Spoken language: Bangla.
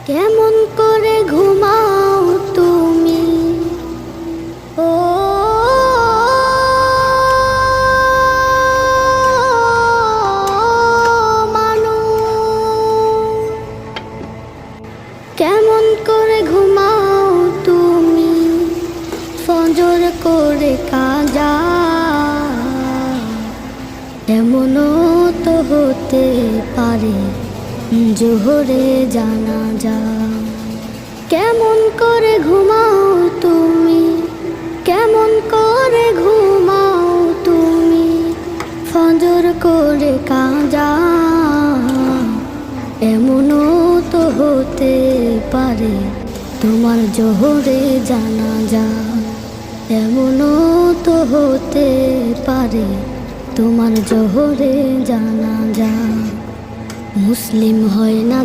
কেমন করে ঘুমাও তুমি ও মানুষ, কেমন করে ঘুমাও তুমি ফজর করে কাজা। এমনও তো হতে পারে জোহরে জানাজা। কেমন করে ঘুমাও তুমি, কেমন করে ঘুমাও তুমি ফজর করে কাজা। এমনও তো হতে পারে তোমার জোহরে জানাজা। এমনও তো হতে পারে তোমার জোহরে জানাজা। মুসলিম হয় না